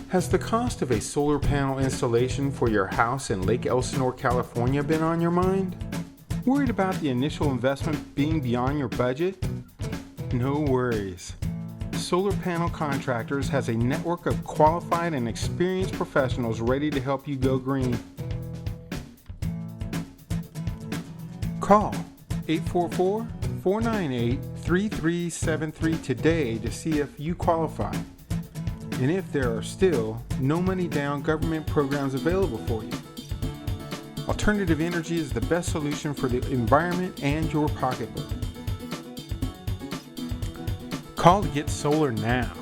Has the cost of a solar panel installation for your house in Lake Elsinore, California been on your mind? Worried about the initial investment being beyond your budget? No worries. Solar Panel Contractors has a network of qualified and experienced professionals ready to help you go green. Call 844-498-3373 today to see if you qualify, and if there are still no money down government programs available for you. Alternative energy is the best solution for the environment and your pocketbook. Call to get solar now.